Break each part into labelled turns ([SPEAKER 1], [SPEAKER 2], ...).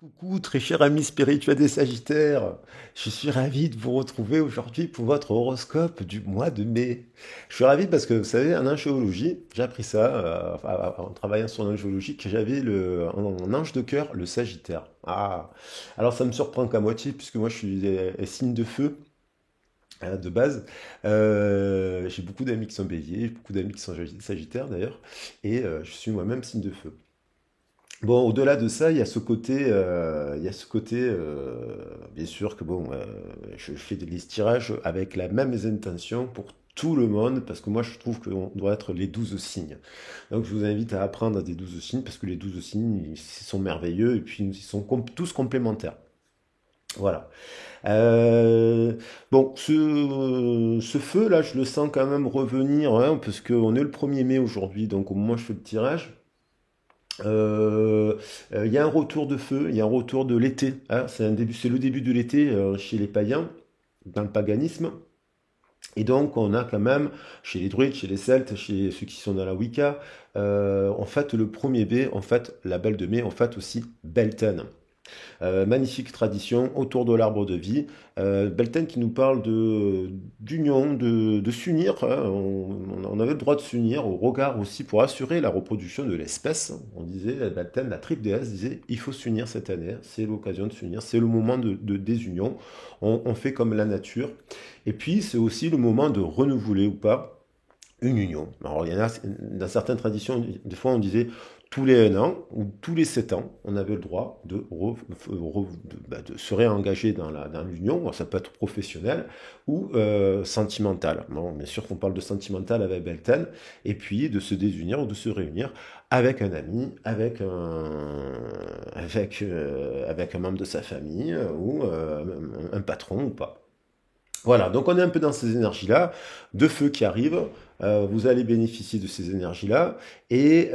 [SPEAKER 1] Coucou, très cher ami spirituel des Sagittaires. Je suis ravi de vous retrouver aujourd'hui pour votre horoscope du mois de mai. Je suis ravi parce que, vous savez, en angéologie, j'ai appris ça en travaillant sur l'angéologie, que j'avais en ange de cœur le Sagittaire. Ah, alors ça me surprend qu'à moitié, puisque moi je suis signe de feu de base. J'ai beaucoup d'amis qui sont béliers, j'ai beaucoup d'amis qui sont Sagittaires d'ailleurs, et je suis moi-même signe de feu. Bon, au-delà de ça, il y a ce côté, bien sûr que bon, je fais des listes tirages avec la même intention pour tout le monde, parce que moi je trouve qu'on doit être les 12 signes. Donc je vous invite à apprendre des 12 signes, parce que les 12 signes, ils sont merveilleux, et puis ils sont tous complémentaires. Voilà. Bon, ce feu-là, je le sens quand même revenir, hein, parce qu'on est le 1er mai aujourd'hui, donc au moment où je fais le tirage, il y a un retour de feu, il y a un retour de l'été, hein. C'est le début de l'été chez les païens, dans le paganisme. Et donc, on a quand même, chez les druides, chez les celtes, chez ceux qui sont dans la Wicca, en fait, le 1er mai, en fait, la belle de mai, en fait aussi Beltane. Magnifique tradition autour de l'arbre de vie. Belten qui nous parle d'union, de s'unir, hein. On avait le droit de s'unir au regard aussi pour assurer la reproduction de l'espèce. On disait, Belten, la triple déesse, disait il faut s'unir cette année, c'est l'occasion de s'unir, c'est le moment de désunion. On fait comme la nature. Et puis, c'est aussi le moment de renouveler ou pas une union. Alors, il y en a, dans certaines traditions, des fois on disait tous les 1 an ou tous les 7 ans, on avait le droit de se réengager dans l'union. Alors, ça peut être professionnel ou sentimental. Bon, bien sûr qu'on parle de sentimental avec Belten, et puis de se désunir ou de se réunir avec un ami, avec un membre de sa famille ou un patron ou pas. Voilà, donc on est un peu dans ces énergies-là, de feu qui arrivent, vous allez bénéficier de ces énergies-là, et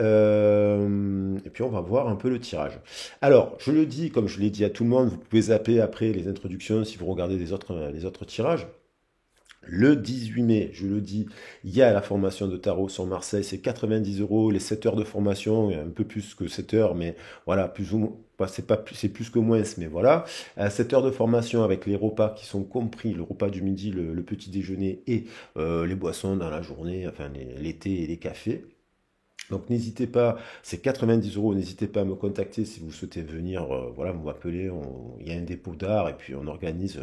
[SPEAKER 1] puis on va voir un peu le tirage. Alors, je le dis, comme je l'ai dit à tout le monde, vous pouvez zapper après les introductions si vous regardez les autres tirages. Le 18 mai, je le dis, il y a la formation de tarot sur Marseille, c'est 90 euros, les 7 heures de formation, un peu plus que 7 heures, mais voilà, plus ou moins, c'est pas plus, c'est plus que moins, mais voilà. 7 heures de formation avec les repas qui sont compris, le repas du midi, le petit déjeuner et les boissons dans la journée, enfin les thés et les cafés. Donc n'hésitez pas, c'est 90 euros, n'hésitez pas à me contacter si vous souhaitez venir, voilà, vous m'appelez, il y a un dépôt d'art et puis on organise,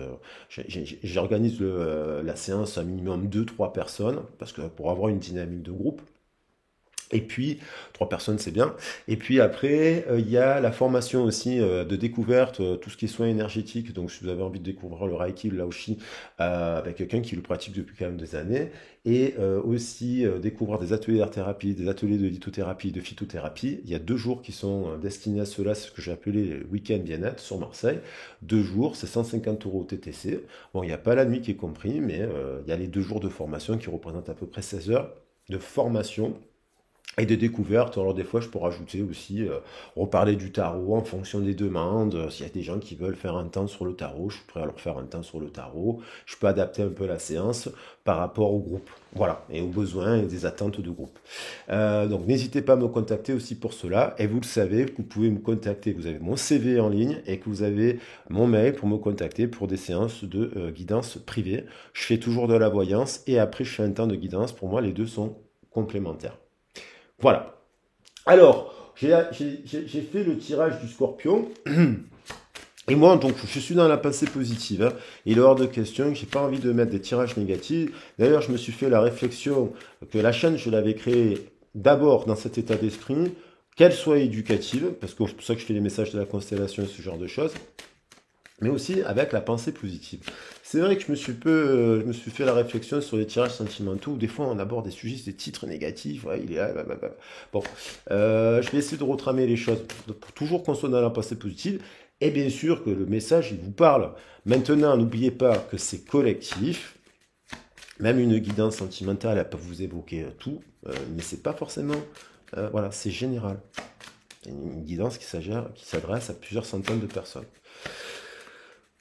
[SPEAKER 1] j'organise la séance à minimum 2 3 personnes, parce que pour avoir une dynamique de groupe. Et puis, 3 personnes, c'est bien. Et puis après, il y a la formation aussi de découverte, tout ce qui est soins énergétiques. Donc, si vous avez envie de découvrir le Reiki, le Laoshi, avec quelqu'un qui le pratique depuis quand même des années. Et aussi découvrir des ateliers d'art-thérapie, des ateliers de lithothérapie, de phytothérapie. Il y a 2 jours qui sont destinés à cela, c'est ce que j'ai appelé les week-ends bien-être sur Marseille. 2 jours, c'est 150 euros TTC. Bon, il n'y a pas la nuit qui est compris, mais il y a les 2 jours de formation qui représentent à peu près 16 heures de formation et de découvertes. Alors des fois, je peux rajouter aussi, reparler du tarot en fonction des demandes. S'il y a des gens qui veulent faire un temps sur le tarot, je suis prêt à leur faire un temps sur le tarot. Je peux adapter un peu la séance par rapport au groupe. Voilà, et aux besoins et des attentes de groupe. Donc n'hésitez pas à me contacter aussi pour cela. Et vous le savez, vous pouvez me contacter. Vous avez mon CV en ligne et que vous avez mon mail pour me contacter pour des séances de guidance privée. Je fais toujours de la voyance et après je fais un temps de guidance. Pour moi, les deux sont complémentaires. Voilà. Alors, j'ai fait le tirage du scorpion. Et moi, donc, je suis dans la pensée positive, hein. Il est hors de question, j'ai pas envie de mettre des tirages négatifs. D'ailleurs, je me suis fait la réflexion que la chaîne, je l'avais créée d'abord dans cet état d'esprit, qu'elle soit éducative, parce que c'est pour ça que je fais les messages de la constellation et ce genre de choses, mais aussi avec la pensée positive. C'est vrai que je me suis fait la réflexion sur les tirages sentimentaux, où des fois on aborde des sujets, des titres négatifs, ouais, il est là, blablabla. Bon, je vais essayer de retramer les choses, pour toujours qu'on soit dans la pensée positive, et bien sûr que le message, il vous parle. Maintenant, n'oubliez pas que c'est collectif, même une guidance sentimentale, elle peut vous évoquer tout, mais c'est pas forcément, voilà, c'est général. C'est une guidance qui s'adresse à plusieurs centaines de personnes.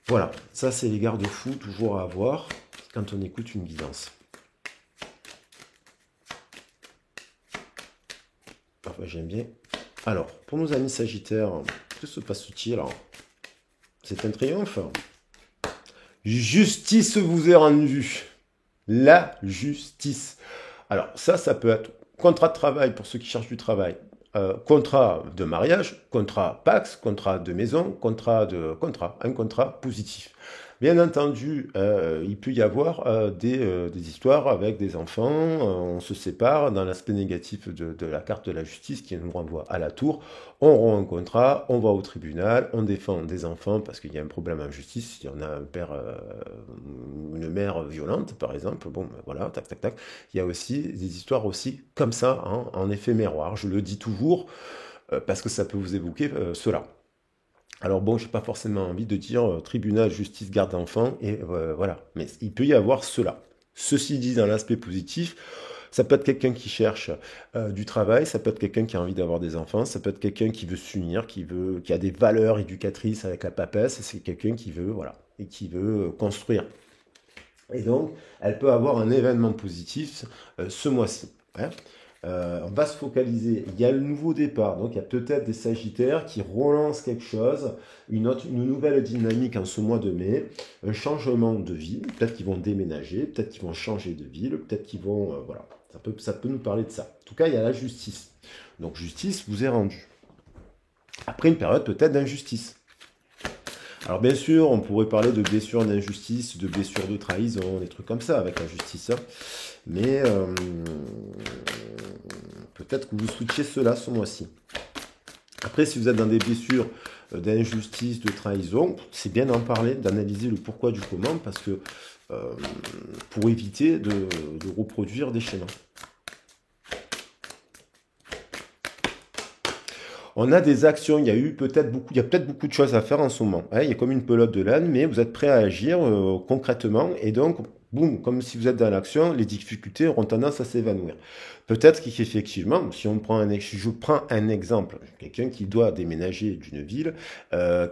[SPEAKER 1] Voilà, ça c'est les garde-fous toujours à avoir quand on écoute une guidance. Parfois j'aime bien. Alors, pour nos amis Sagittaires, que se passe-t-il là? C'est un triomphe. Justice vous est rendue. La justice. Alors ça peut être contrat de travail pour ceux qui cherchent du travail, contrat de mariage, contrat Pax, contrat de maison, un contrat positif. Bien entendu, il peut y avoir des histoires avec des enfants, on se sépare dans l'aspect négatif de la carte de la justice qui nous renvoie à la tour, on rompt un contrat, on va au tribunal, on défend des enfants parce qu'il y a un problème en justice, si on a un père, une mère violente par exemple, bon ben voilà, tac tac tac, il y a aussi des histoires aussi comme ça, hein, en effet miroir, je le dis toujours, parce que ça peut vous évoquer cela. Alors bon, j'ai pas forcément envie de dire tribunal, justice, garde d'enfants, et voilà. Mais il peut y avoir cela. Ceci dit, dans l'aspect positif, ça peut être quelqu'un qui cherche du travail, ça peut être quelqu'un qui a envie d'avoir des enfants, ça peut être quelqu'un qui veut s'unir, qui a des valeurs éducatrices avec la papesse, c'est quelqu'un qui veut, voilà, et qui veut construire. Et donc, elle peut avoir un événement positif ce mois-ci. Hein. On va se focaliser. Il y a le nouveau départ, donc il y a peut-être des Sagittaires qui relancent quelque chose, une nouvelle dynamique en ce mois de mai, un changement de vie. Peut-être qu'ils vont déménager, peut-être qu'ils vont changer de ville, peut-être qu'ils vont, voilà, ça peut nous parler de ça. En tout cas, il y a la justice. Donc justice vous est rendue. Après une période peut-être d'injustice. Alors bien sûr, on pourrait parler de blessures d'injustice, de blessures de trahison, des trucs comme ça avec la justice. Hein. Mais peut-être que vous switchez cela ce mois-ci. Après, si vous êtes dans des blessures d'injustice, de trahison, c'est bien d'en parler, d'analyser le pourquoi du comment, parce que pour éviter de reproduire des schémas. On a des actions, il y a peut-être beaucoup de choses à faire en ce moment. Hein, il y a comme une pelote de laine, mais vous êtes prêt à agir concrètement, et donc, boum, comme si vous êtes dans l'action, les difficultés auront tendance à s'évanouir. Peut-être qu'effectivement, si je prends un exemple, quelqu'un qui doit déménager d'une ville,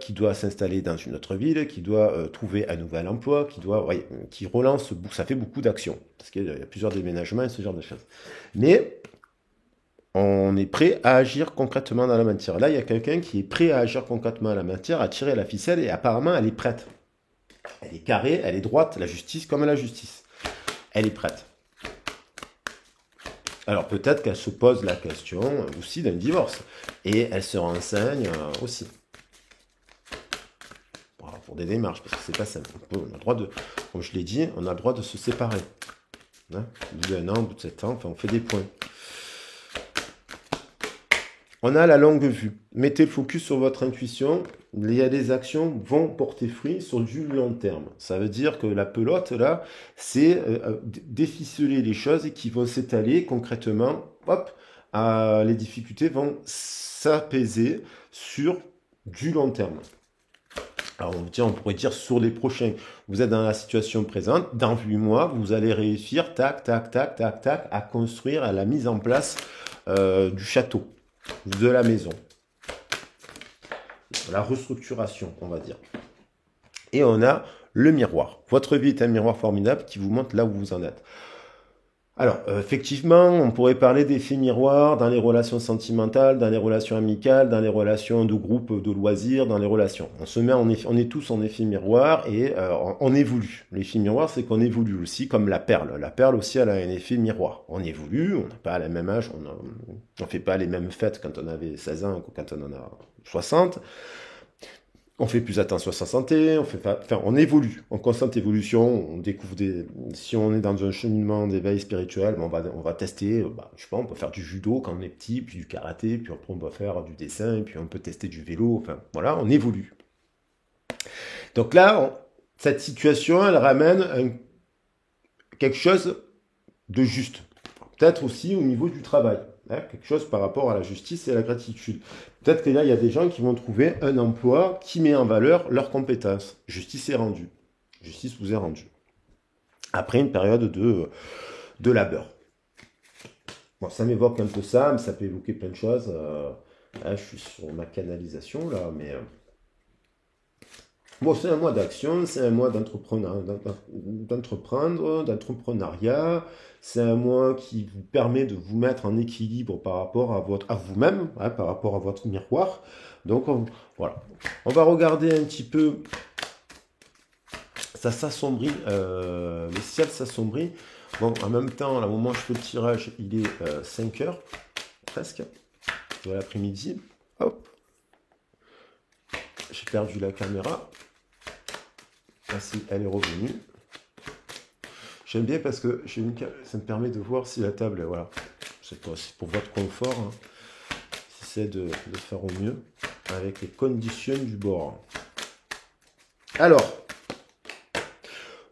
[SPEAKER 1] qui doit s'installer dans une autre ville, qui doit trouver un nouvel emploi, qui relance, ça fait beaucoup d'actions, parce qu'il y a plusieurs déménagements et ce genre de choses. Mais on est prêt à agir concrètement dans la matière. Là, il y a quelqu'un qui est prêt à agir concrètement dans la matière, à tirer la ficelle, et apparemment, elle est prête. Elle est carrée, elle est droite, la justice comme la justice. Elle est prête. Alors peut-être qu'elle se pose la question aussi d'un divorce. Et elle se renseigne aussi. Pour des démarches, parce que c'est pas simple. On a le droit de, comme je l'ai dit, on a le droit de se séparer. Hein, au bout d'un an, au bout de 7 ans, enfin, on fait des points. On a la longue vue. Mettez le focus sur votre intuition. Il y a des actions vont porter fruit sur du long terme. Ça veut dire que la pelote, là, c'est déficeler les choses qui vont s'étaler concrètement. Hop, les difficultés vont s'apaiser sur du long terme. Alors on pourrait dire sur les prochains. Vous êtes dans la situation présente. Dans 8 mois, vous allez réussir, tac, tac, tac, tac, tac, à construire, à la mise en place du château. De la maison. La restructuration, on va dire. Et on a le miroir. Votre vie est un miroir formidable qui vous montre là où vous en êtes. Alors, effectivement, on pourrait parler d'effets miroirs dans les relations sentimentales, dans les relations amicales, dans les relations de groupe, de loisirs, dans les relations. On est tous en effet miroir et on évolue. L'effet miroir, c'est qu'on évolue aussi, comme la perle. La perle aussi, elle a un effet miroir. On évolue, on n'a pas le même âge, on fait pas les mêmes fêtes quand on avait 16 ans que quand on en a 60. On fait plus attention à sa santé, on évolue, en constante évolution, on découvre si on est dans un cheminement d'éveil spirituel, on va tester, je sais pas, on peut faire du judo quand on est petit, puis du karaté, puis après on peut faire du dessin, puis on peut tester du vélo, enfin voilà, on évolue. Donc là, cette situation, elle ramène quelque chose de juste. Peut-être aussi au niveau du travail. Hein, quelque chose par rapport à la justice et à la gratitude. Peut-être que là, il y a des gens qui vont trouver un emploi qui met en valeur leurs compétences. Justice est rendue. Justice vous est rendue. Après une période de labeur. Bon, ça m'évoque un peu ça, mais ça peut évoquer plein de choses. Là, je suis sur ma canalisation, là, mais Bon, c'est un mois d'action, c'est un mois d'entrepreneuriat, c'est un mois qui vous permet de vous mettre en équilibre par rapport à vous-même, hein, par rapport à votre miroir. Donc voilà, on va regarder un petit peu, ça s'assombrit, le ciel s'assombrit. Bon, en même temps, à un moment où je fais le tirage, il est 5 heures, presque, de l'après-midi. Hop, j'ai perdu la caméra. Ainsi, elle est revenue. J'aime bien parce que ça me permet de voir si la table, voilà, c'est pour votre confort, hein. J'essaie de faire au mieux avec les conditions du bord. Alors,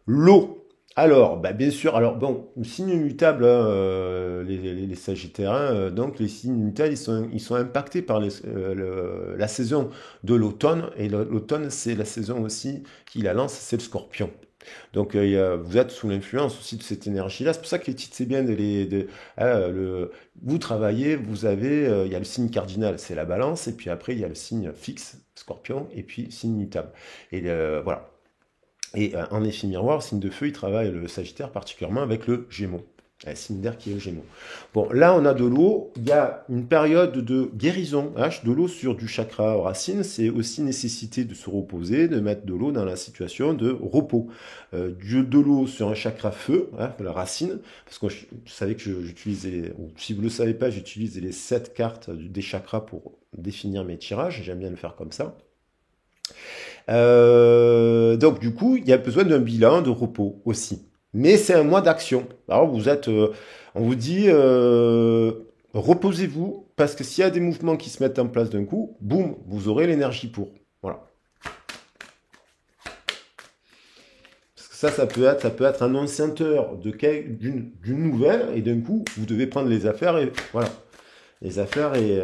[SPEAKER 1] l'eau. Alors, bah, bien sûr, alors bon, signe mutable, hein, les Sagittaires, hein, donc les signes mutables, ils sont impactés par la saison de l'automne, et l'automne, c'est la saison aussi qui la lance, c'est le Scorpion. Donc vous êtes sous l'influence aussi de cette énergie-là. C'est pour ça que les titres, c'est bien hein, vous travaillez, vous avez, il y a le signe cardinal, c'est la balance, et puis après il y a le signe fixe, Scorpion, et puis signe mutable. Et voilà. Et en effet miroir, signe de feu, il travaille le Sagittaire particulièrement avec le Gémeaux. Un signe d'air qui est le Gémeaux. Bon, là, on a de l'eau. Il y a une période de guérison. Hein, de l'eau sur du chakra racine, c'est aussi nécessité de se reposer, de mettre de l'eau dans la situation de repos. De l'eau sur un chakra feu, hein, la racine, parce que vous savez que j'utilise, ou si vous ne le savez pas, j'utilise les 7 cartes des chakras pour définir mes tirages. J'aime bien le faire comme ça. Donc du coup, il y a besoin d'un bilan de repos aussi. Mais c'est un mois d'action. Alors on vous dit, reposez-vous, parce que s'il y a des mouvements qui se mettent en place d'un coup, boum, vous aurez l'énergie pour. Voilà. Parce que ça peut être annonciateur d'une nouvelle, et d'un coup, vous devez prendre les affaires et voilà, les affaires et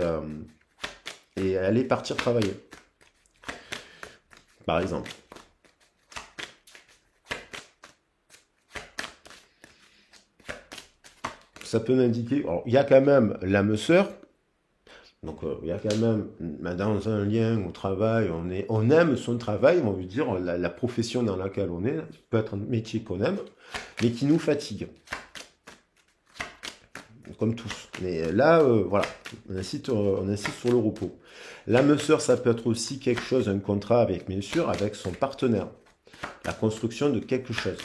[SPEAKER 1] aller partir travailler, par exemple. Ça peut m'indiquer. Alors, il y a quand même l'âme sœur. Donc, il y a quand même, dans un lien au travail, on aime son travail, on veut dire la profession dans laquelle on est, peut être un métier qu'on aime, mais qui nous fatigue. Comme tous. Mais là, voilà, on insiste sur le repos. L'âme sœur, ça peut être aussi quelque chose, un contrat avec, bien sûr, avec son partenaire. La construction de quelque chose.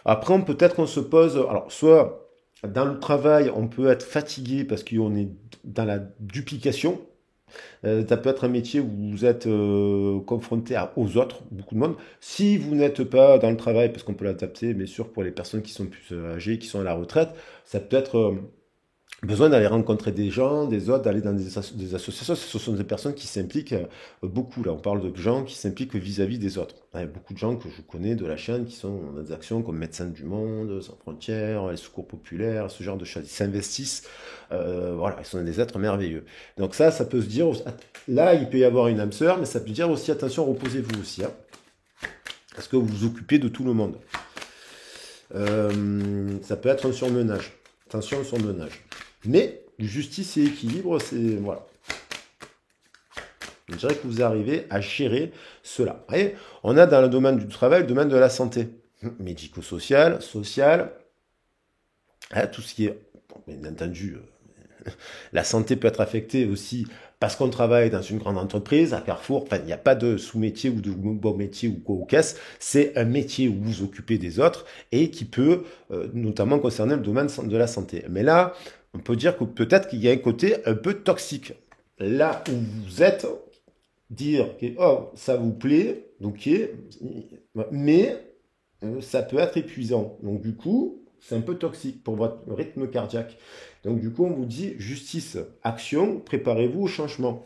[SPEAKER 1] Après, peut-être qu'on se pose, alors soit dans le travail, on peut être fatigué parce qu'on est dans la duplication. Ça peut être un métier où vous êtes confronté aux autres, beaucoup de monde. Si vous n'êtes pas dans le travail, parce qu'on peut l'adapter, bien sûr, pour les personnes qui sont plus âgées, qui sont à la retraite, ça peut être besoin d'aller rencontrer des gens, des autres, d'aller dans des associations. Ce sont des personnes qui s'impliquent beaucoup. Là, on parle de gens qui s'impliquent vis-à-vis des autres. Il y a beaucoup de gens que je connais de la chaîne qui sont dans des actions comme Médecins du Monde, Sans Frontières, les Secours Populaires, ce genre de choses. Ils s'investissent. Voilà, ils sont des êtres merveilleux. Donc ça peut se dire, là, il peut y avoir une âme sœur, mais ça peut dire aussi, attention, reposez-vous aussi. Hein, parce que vous vous occupez de tout le monde. Ça peut être un surmenage. Attention au surmenage. Mais justice et équilibre, c'est voilà. Je dirais que vous arrivez à gérer cela. Et on a dans le domaine du travail, le domaine de la santé, médico-social, social, hein, tout ce qui est, bien entendu, la santé peut être affectée aussi parce qu'on travaille dans une grande entreprise, à Carrefour, enfin, il n'y a pas de sous-métier ou de bon métier ou quoi aux caisses, c'est un métier où vous vous occupez des autres et qui peut notamment concerner le domaine de la santé. Mais là, on peut dire que peut-être qu'il y a un côté un peu toxique. Là où vous êtes, dire que oh, ça vous plaît, ok, mais ça peut être épuisant. Donc du coup, c'est un peu toxique pour votre rythme cardiaque. Donc du coup, on vous dit justice, action, préparez-vous au changement.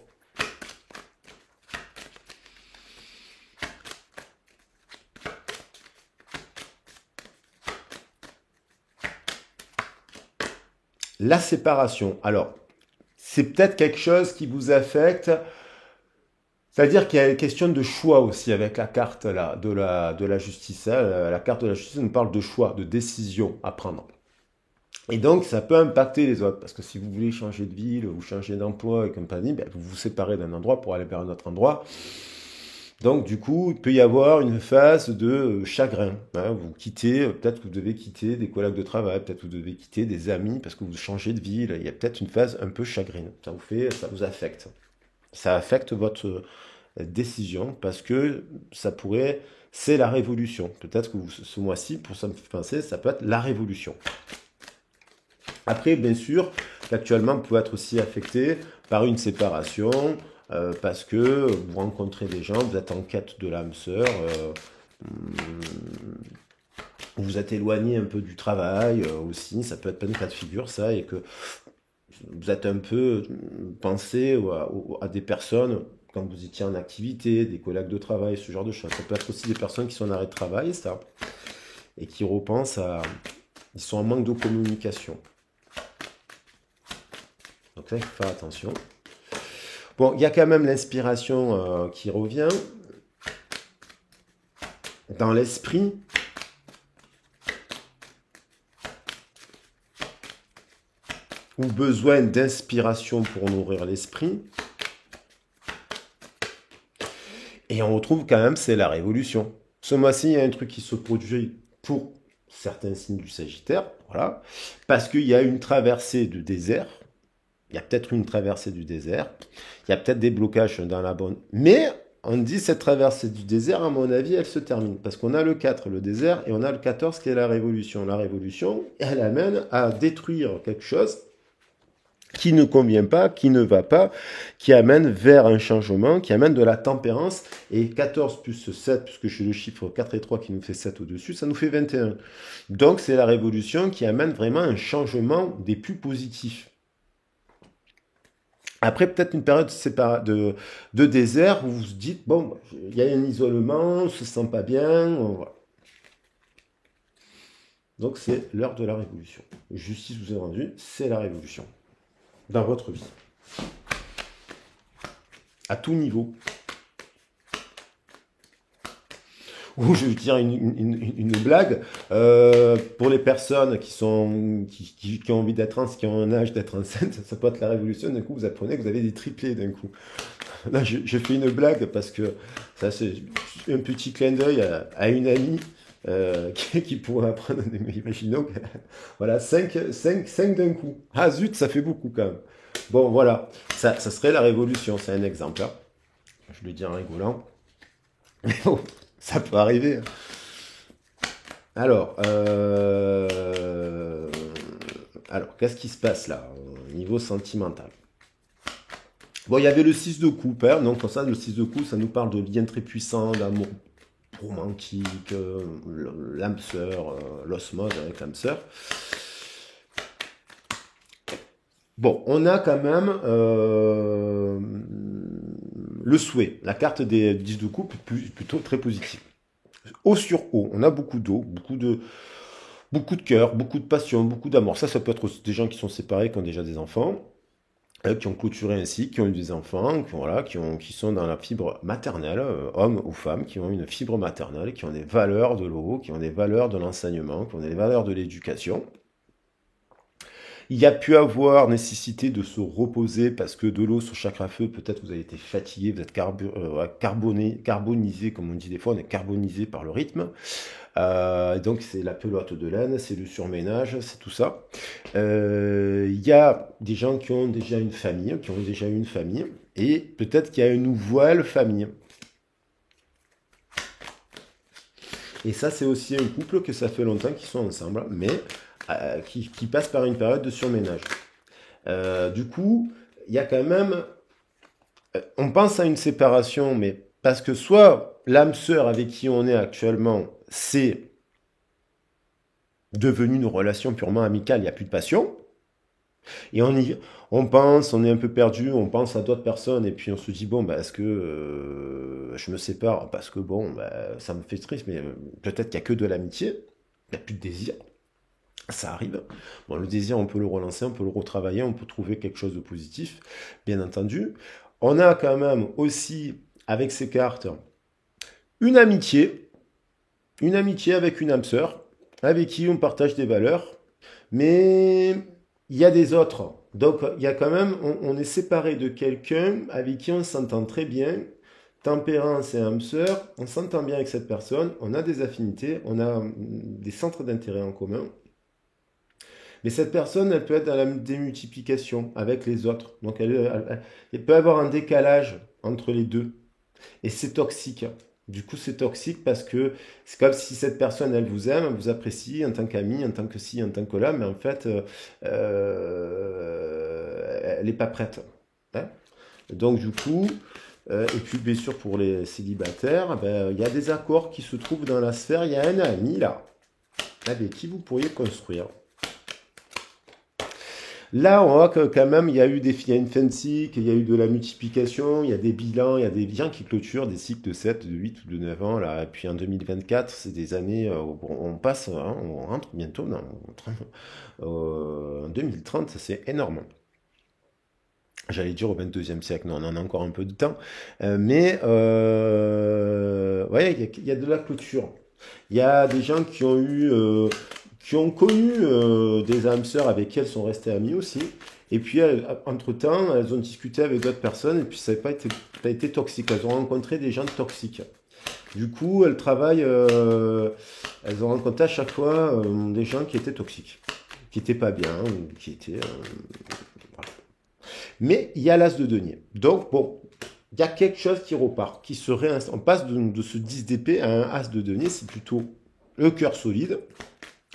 [SPEAKER 1] La séparation. Alors, c'est peut-être quelque chose qui vous affecte. C'est-à-dire qu'il y a une question de choix aussi avec la carte là, de la justice. Hein. La carte de la justice nous parle de choix, de décision à prendre. Et donc, ça peut impacter les autres. Parce que si vous voulez changer de ville ou changer d'emploi et compagnie, ben, vous vous séparez d'un endroit pour aller vers un autre endroit. Donc, du coup, il peut y avoir une phase de chagrin, hein. Vous quittez, peut-être que vous devez quitter des collègues de travail, peut-être que vous devez quitter des amis parce que vous changez de ville. Il y a peut-être une phase un peu chagrine. Ça vous affecte. Ça affecte votre décision parce que ça pourrait, c'est la révolution. Peut-être que ce mois-ci, pour ça me fait penser, ça peut être la révolution. Après, bien sûr, actuellement, vous pouvez être aussi affecté par une séparation, parce que vous rencontrez des gens, vous êtes en quête de l'âme sœur, vous vous êtes éloigné un peu du travail aussi, ça peut être pas une cas de figure ça, et que vous êtes un peu pensé à des personnes quand vous étiez en activité, des collègues de travail, ce genre de choses. Ça peut être aussi des personnes qui sont en arrêt de travail, ça, et qui repensent à... Ils sont en manque de communication. Donc là, il faut faire attention. Bon, il y a quand même l'inspiration qui revient. Dans l'esprit, ou besoin d'inspiration pour nourrir l'esprit. Et on retrouve quand même, c'est la révolution. Ce mois-ci, il y a un truc qui se produit pour certains signes du Sagittaire, voilà, parce qu'il y a une traversée du désert. Il y a peut-être une traversée du désert. Il y a peut-être des blocages dans la bonne. Mais on dit cette traversée du désert, à mon avis, elle se termine. Parce qu'on a le 4, le désert, et on a le 14 qui est la révolution. La révolution, elle amène à détruire quelque chose qui ne convient pas, qui ne va pas, qui amène vers un changement, qui amène de la tempérance. Et 14 plus 7, puisque je suis le chiffre 4 et 3 qui nous fait 7 au-dessus, ça nous fait 21. Donc c'est la révolution qui amène vraiment un changement des plus positifs. Après, peut-être une période de désert où vous vous dites, bon, il y a un isolement, on ne se sent pas bien. Voilà. Donc c'est l'heure de la révolution. Justice vous est rendue, c'est la révolution. Dans votre vie. À tout niveau. Ou je veux dire une blague, pour les personnes qui ont envie d'être qui ont un âge d'être enceinte, ça peut être la révolution. D'un coup, vous apprenez que vous avez des triplés d'un coup. Là, je fais une blague parce que ça, c'est un petit clin d'œil à une amie qui pourrait apprendre. Imaginons que, voilà, 5 d'un coup. Ah zut, ça fait beaucoup quand même. Bon, voilà, ça serait la révolution, c'est un exemple. Hein. Je le dis en rigolant. Mais bon, ça peut arriver. Alors, qu'est-ce qui se passe là, au niveau sentimental? Bon, il y avait le 6 de coupe, hein, donc ça, le 6 de coupe, ça nous parle de liens très puissants, d'amour romantique, l'âme sœur, l'osmose avec l'âme sœur. Bon, on a quand même le souhait, la carte des 10 de coupe, plutôt très positive. Eau sur eau, on a beaucoup d'eau, beaucoup de cœur, beaucoup de passion, beaucoup d'amour. Ça peut être aussi des gens qui sont séparés, qui ont déjà des enfants, qui ont clôturé ainsi, qui ont eu des enfants, qui sont dans la fibre maternelle, hommes ou femmes, qui ont une fibre maternelle, qui ont des valeurs de l'eau, qui ont des valeurs de l'enseignement, qui ont des valeurs de l'éducation. Il y a pu avoir nécessité de se reposer parce que de l'eau sur chakra feu, peut-être vous avez été fatigué, vous êtes carbonisé, comme on dit des fois, on est carbonisé par le rythme. Donc c'est la pelote de laine, c'est le surménage, c'est tout ça. Il y a des gens qui ont déjà une famille, qui ont déjà eu une famille, et peut-être qu'il y a une nouvelle famille. Et ça, c'est aussi un couple que ça fait longtemps qu'ils sont ensemble, mais qui passe par une période de surménage. Du coup, il y a quand même... on pense à une séparation, mais parce que soit l'âme sœur avec qui on est actuellement, c'est devenu une relation purement amicale, il n'y a plus de passion, et on pense, on est un peu perdu, on pense à d'autres personnes, et puis on se dit, bon, bah, est-ce que je me sépare? Parce que, bon, bah, ça me fait triste, mais peut-être qu'il n'y a que de l'amitié, il n'y a plus de désir. Ça arrive. Bon, le désir, on peut le relancer, on peut le retravailler, on peut trouver quelque chose de positif, bien entendu. On a quand même aussi, avec ces cartes, une amitié avec une âme sœur, avec qui on partage des valeurs, mais il y a des autres. Donc, il y a quand même, on est séparé de quelqu'un avec qui on s'entend très bien, Tempérance et âme sœur, on s'entend bien avec cette personne, on a des affinités, on a des centres d'intérêt en commun. Mais cette personne, elle peut être dans la démultiplication avec les autres. Donc elle peut avoir un décalage entre les deux. Et c'est toxique. Du coup, c'est toxique parce que c'est comme si cette personne, elle vous aime, elle vous apprécie en tant qu'ami, en tant que ci, en tant que là, mais en fait, elle n'est pas prête. Hein. Donc, du coup, et puis bien sûr pour les célibataires, ben, il y a des accords qui se trouvent dans la sphère. Il y a un ami là, avec qui vous pourriez construire. Là, on voit que quand même, il y a une fin de cycle, il y a eu de la multiplication, il y a des bilans, il y a des gens qui clôturent des cycles de 7, de 8 ou de 9 ans. Là. Et puis en 2024, c'est des années où on passe, hein, on rentre bientôt en 2030, c'est énorme. J'allais dire au 22e siècle, non, on en a encore un peu de temps. Ouais, il y a de la clôture. Il y a des gens qui ont connu des âmes sœurs avec qui elles sont restées amies aussi. Et puis, entre-temps, elles ont discuté avec d'autres personnes et puis ça n'a pas été toxique. Elles ont rencontré des gens toxiques. Du coup, elles ont rencontré à chaque fois des gens qui étaient toxiques, qui n'étaient pas bien, ou qui étaient... voilà. Mais il y a l'as de denier. Donc, bon, il y a quelque chose qui repart, qui se réinstalle. On passe de ce 10 d'épée à un as de denier, c'est plutôt le cœur solide,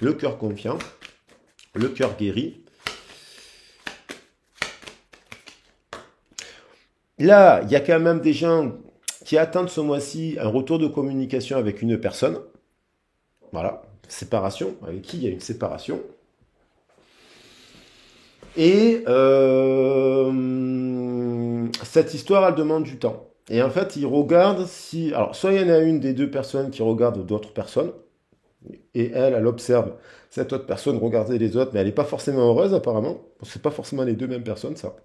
[SPEAKER 1] le cœur confiant, le cœur guéri. Là, il y a quand même des gens qui attendent ce mois-ci un retour de communication avec une personne. Voilà, séparation, avec qui il y a une séparation. Et cette histoire, elle demande du temps. Et en fait, ils regardent si... Alors, soit il y en a une des deux personnes qui regarde d'autres personnes, et elle observe cette autre personne regarder les autres, mais elle n'est pas forcément heureuse apparemment. C'est pas forcément les deux mêmes personnes, ça.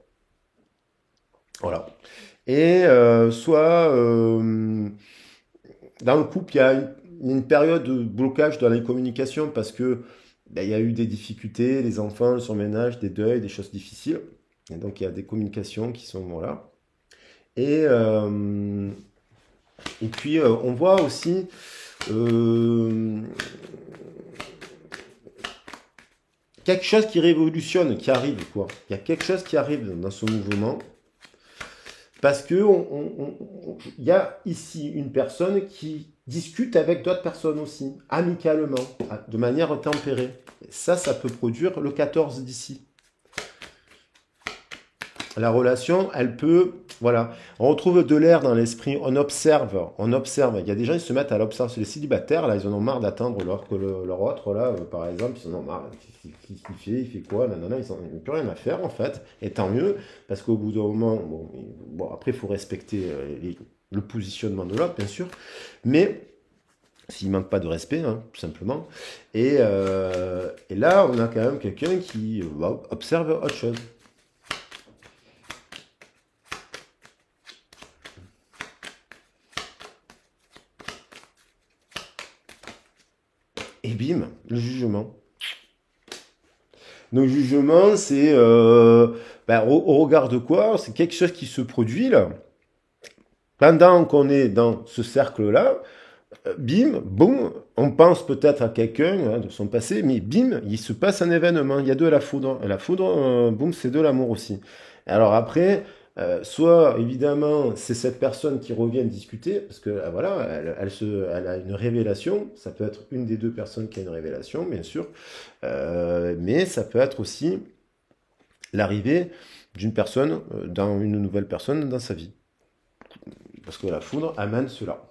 [SPEAKER 1] Voilà. Et soit dans le couple, il y a une période de blocage dans les communications parce que ben, il y a eu des difficultés, les enfants, le surménage, des deuils, des choses difficiles. Et donc il y a des communications qui sont là. Et, euh, et puis on voit aussi euh, quelque chose qui révolutionne, qui arrive, quoi. Il y a quelque chose qui arrive dans ce mouvement. Parce que il y a ici une personne qui discute avec d'autres personnes aussi, amicalement, de manière tempérée. Ça peut produire le 14 d'ici. La relation, elle peut, voilà, on retrouve de l'air dans l'esprit, on observe, on observe. Il y a des gens qui se mettent à l'observation. Les célibataires, là, ils en ont marre d'attendre leur autre, là, par exemple, ils en ont marre. Il fait quoi, nanana, ils n'ont plus rien à faire, en fait. Et tant mieux, parce qu'au bout d'un moment, bon après, il faut respecter le positionnement de l'autre, bien sûr. Mais, s'il ne manque pas de respect, hein, tout simplement. Et là, on a quand même quelqu'un qui observe autre chose. Et bim, le jugement. Donc, jugement, c'est au regard de quoi? C'est quelque chose qui se produit là. Pendant qu'on est dans ce cercle-là, bim, boum, on pense peut-être à quelqu'un hein, de son passé, mais bim, il se passe un événement. Il y a de la foudre. Et la foudre, boum, c'est de l'amour aussi. Alors après, soit évidemment, c'est cette personne qui revient discuter, parce que voilà, elle a une révélation. Ça peut être une des deux personnes qui a une révélation, bien sûr. Mais ça peut être aussi l'arrivée d'une personne dans une nouvelle personne dans sa vie. Parce que la foudre amène cela.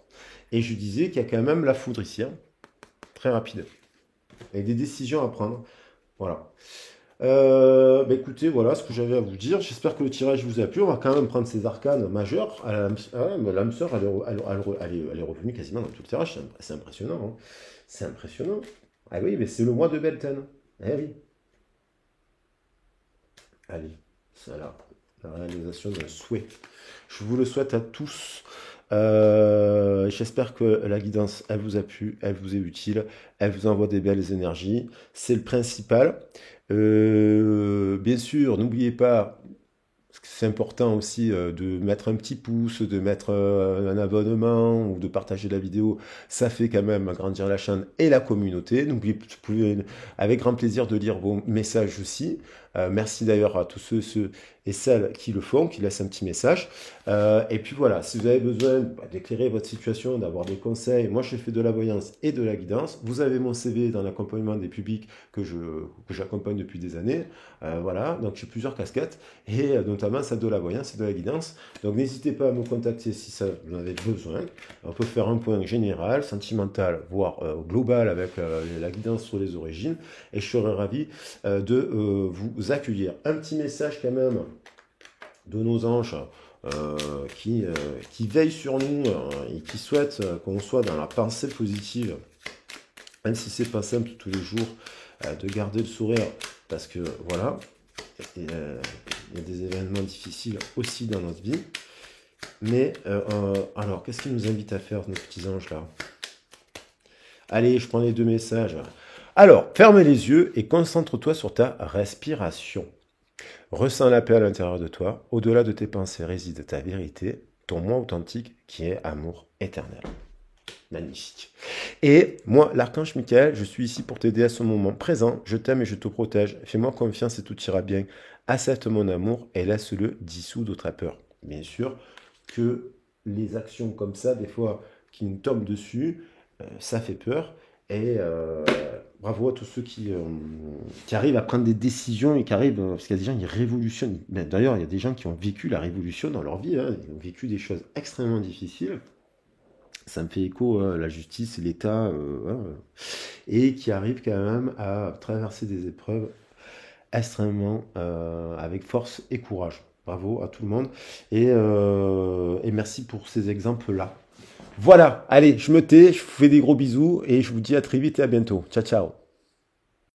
[SPEAKER 1] Et je disais qu'il y a quand même la foudre ici, hein, très rapide, avec des décisions à prendre. Voilà. Écoutez, voilà ce que j'avais à vous dire. J'espère que le tirage vous a plu. On va quand même prendre ces arcanes majeures. L'âme sœur, elle est revenue quasiment dans tout le tirage. C'est impressionnant. Hein. C'est impressionnant. Ah oui, mais c'est le mois de Belten. Eh oui. Allez, c'est là, la réalisation d'un souhait. Je vous le souhaite à tous. J'espère que la guidance, elle vous a plu, elle vous est utile, elle vous envoie des belles énergies. C'est le principal. Bien sûr, n'oubliez pas, c'est important aussi de mettre un petit pouce, de mettre un abonnement ou de partager la vidéo. Ça fait quand même agrandir la chaîne et la communauté. N'oubliez plus, avec grand plaisir de lire vos messages aussi. Merci d'ailleurs à tous ceux et celles qui le font, qui laissent un petit message. Et puis voilà, si vous avez besoin d'éclairer votre situation, d'avoir des conseils, moi je fais de la voyance et de la guidance. Vous avez mon CV dans l'accompagnement des publics que j'accompagne depuis des années. Voilà, donc j'ai plusieurs casquettes et notamment celle de la voyance et de la guidance. Donc n'hésitez pas à me contacter si ça, vous en avez besoin. On peut faire un point général, sentimental, voire global avec la guidance sur les origines. Et je serai ravi de vous accueillir. Un petit message quand même de nos anges qui veillent sur nous et qui souhaitent qu'on soit dans la pensée positive, même si c'est pas simple tous les jours de garder le sourire, parce que voilà, il y a des événements difficiles aussi dans notre vie. Mais alors, qu'est-ce qu'ils nous invitent à faire, nos petits anges là? Allez, je prends les deux messages. Alors, ferme les yeux et concentre-toi sur ta respiration. Ressens la paix à l'intérieur de toi. Au-delà de tes pensées réside ta vérité, ton moi authentique qui est amour éternel. Magnifique. Et moi, l'archange Michael, je suis ici pour t'aider à ce moment présent. Je t'aime et je te protège. Fais-moi confiance et tout ira bien. Accepte mon amour et laisse-le dissoudre ta peur. Bien sûr que les actions comme ça, des fois, qui nous tombent dessus, ça fait peur. Et bravo à tous ceux qui arrivent à prendre des décisions et qui arrivent, parce qu'il y a des gens qui révolutionnent. D'ailleurs, il y a des gens qui ont vécu la révolution dans leur vie, hein, ils ont vécu des choses extrêmement difficiles. Ça me fait écho, la justice, l'État, et qui arrivent quand même à traverser des épreuves extrêmement avec force et courage. Bravo à tout le monde. Et merci pour ces exemples-là. Voilà, allez, je me tais, je vous fais des gros bisous et je vous dis à très vite et à bientôt. Ciao, ciao.